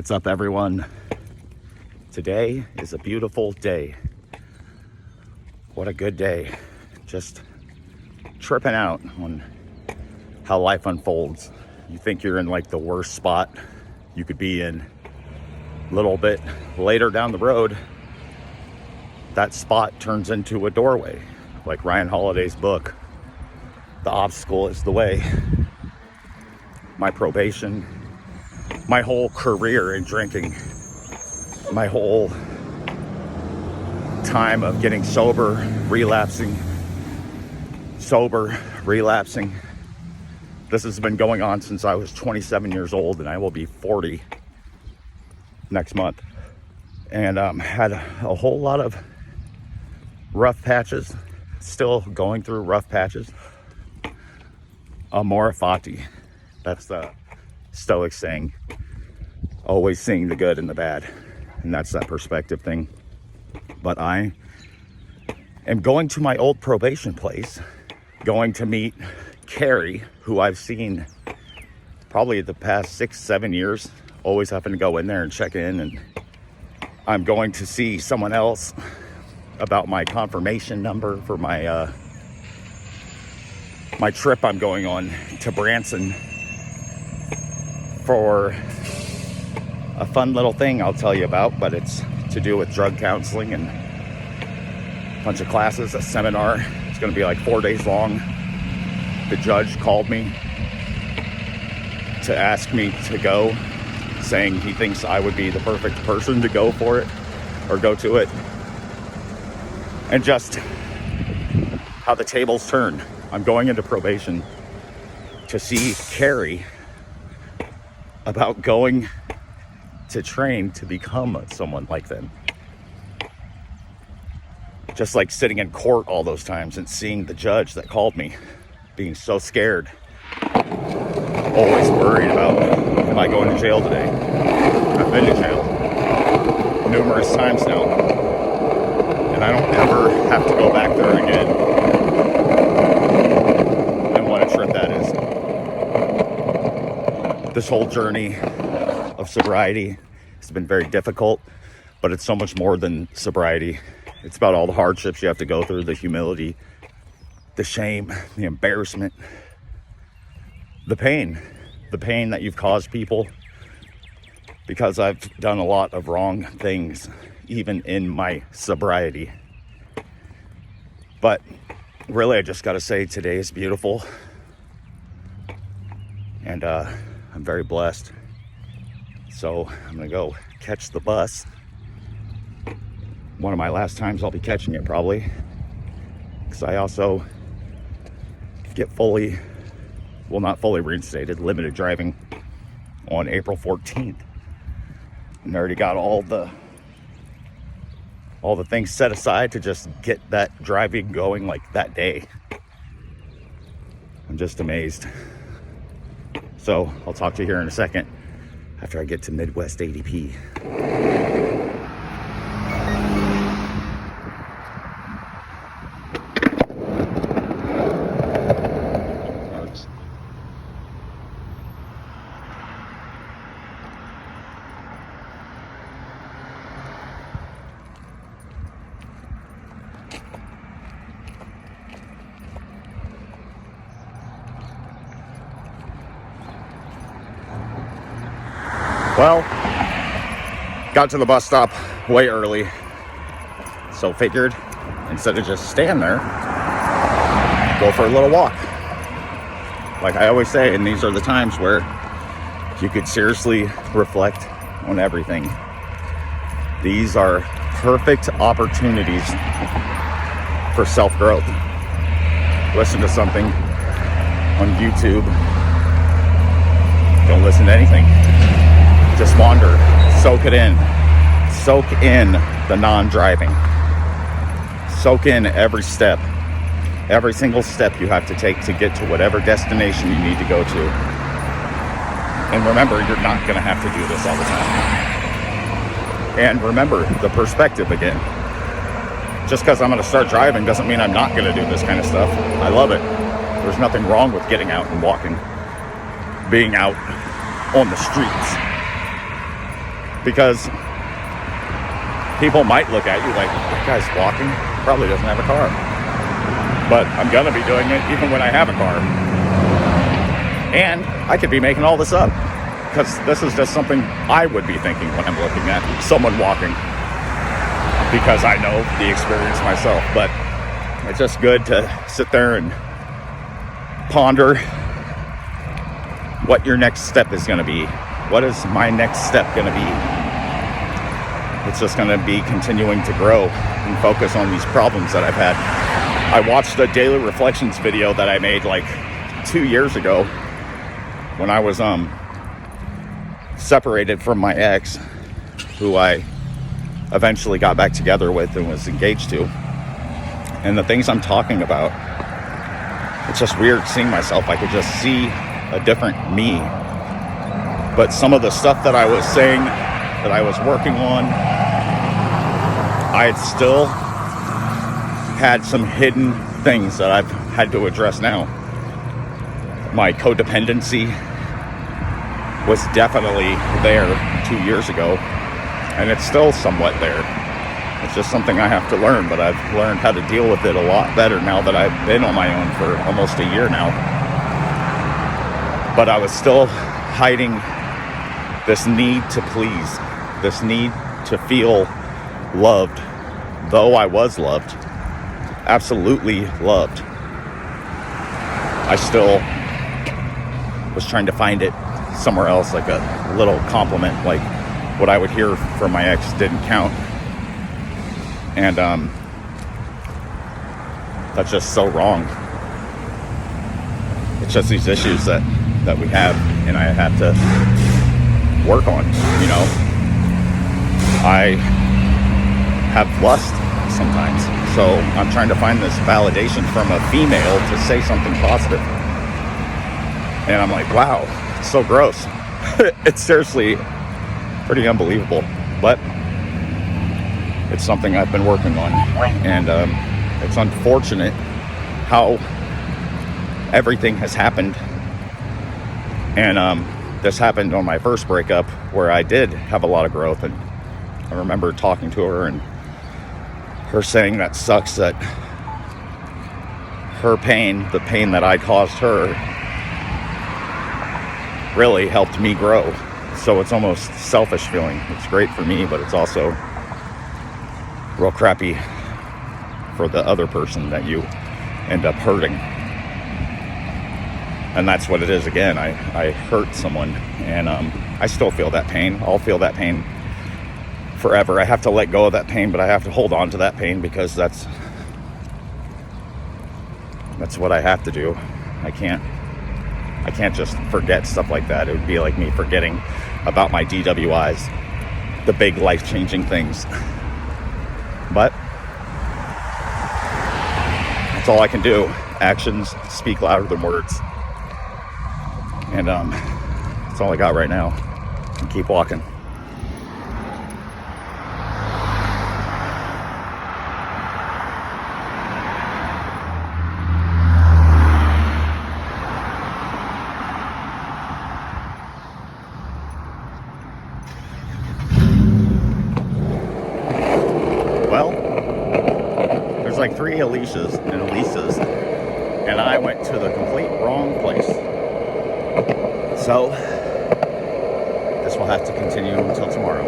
What's up, everyone? Today is a beautiful day. What a good day. Just tripping out on how life unfolds. You think you're in like the worst spot you could be in. A little bit later down the road, that spot turns into a doorway. Like Ryan Holiday's book, The Obstacle is the Way. My probation, my whole career in drinking, my whole time of getting sober, relapsing, this has been going on since I was 27 years old, and I will be 40 next month. And had a whole lot of rough patches, still going through rough patches. Amor fati, that's the Stoic saying, always seeing the good and the bad, and that's that perspective thing. But I am going to my old probation place, going to meet Carrie, who I've seen probably the past 6-7 years, always having to go in there and check in. And I'm going to see someone else about my confirmation number for my my trip I'm going on to Branson for a fun little thing I'll tell you about, but it's to do with drug counseling and a bunch of classes, a seminar. It's going to be like 4 days long. The judge called me to ask me to go, saying he thinks I would be the perfect person to go for it or go to it. And just how the tables turn. I'm going into probation to see Carrie about going to train to become someone like them. Just like sitting in court all those times and seeing the judge that called me, being so scared, always worried about, am I going to jail today? I've been to jail numerous times now, and I don't ever have to go back there again. And what a trip that is. This whole journey of sobriety has been very difficult, but it's so much more than sobriety. It's about all the hardships you have to go through, the humility, the shame, the embarrassment, the pain that you've caused people, because I've done a lot of wrong things, even in my sobriety. But really, I just got to say, today is beautiful, and I'm very blessed. So I'm gonna go catch the bus. One of my last times I'll be catching it, probably, because I also get not fully reinstated, limited driving on April 14th. And I already got all the things set aside to just get that driving going like that day. I'm just amazed. So I'll talk to you here in a second after I get to Midwest ADP. Well, got to the bus stop way early, so figured instead of just stand there, go for a little walk. Like I always say, and these are the times where you could seriously reflect on everything. These are perfect opportunities for self-growth. Listen to something on YouTube. Don't listen to anything. Just wander, soak it in. Soak in the non-driving. Soak in every step. Every single step you have to take to get to whatever destination you need to go to. And remember, you're not going to have to do this all the time. And remember the perspective again. Just because I'm going to start driving doesn't mean I'm not going to do this kind of stuff. I love it. There's nothing wrong with getting out and walking, being out on the streets. Because people might look at you like, that guy's walking, probably doesn't have a car. But I'm going to be doing it even when I have a car. And I could be making all this up, because this is just something I would be thinking when I'm looking at someone walking, because I know the experience myself. But it's just good to sit there and ponder what your next step is going to be. What is my next step going to be? It's just going to be continuing to grow and focus on these problems that I've had. I watched a daily reflections video that I made like 2 years ago when I was separated from my ex, who I eventually got back together with and was engaged to. And the things I'm talking about, it's just weird seeing myself. I could just see a different me. But some of the stuff that I was saying, that I was working on, I still had some hidden things that I've had to address now. My codependency was definitely there 2 years ago, and it's still somewhat there. It's just something I have to learn, but I've learned how to deal with it a lot better now that I've been on my own for almost a year now. But I was still hiding this need to please, this need to feel loved, though I was loved, absolutely loved. I still was trying to find it somewhere else, like a little compliment, like what I would hear from my ex didn't count. And that's just so wrong. It's just these issues that we have, and I have to work on, you know. I have lust sometimes, so I'm trying to find this validation from a female to say something positive. And I'm like, wow, it's so gross. It's seriously pretty unbelievable, but it's something I've been working on. And it's unfortunate how everything has happened. And this happened on my first breakup, where I did have a lot of growth. And I remember talking to her and her saying that sucks, that her pain, the pain that I caused her, really helped me grow. So it's almost selfish feeling. It's great for me, but it's also real crappy for the other person that you end up hurting. And that's what it is. Again, I hurt someone, and I still feel that pain. I'll feel that pain forever. I have to let go of that pain, but I have to hold on to that pain, because that's what I have to do. I can't just forget stuff like that. It would be like me forgetting about my DWIs, the big life-changing things. But that's all I can do. Actions speak louder than words. And that's all I got right now. And keep walking. Well, there's like 3 Alicias and Elisas, and I went to the complete wrong place. So, this will have to continue until tomorrow.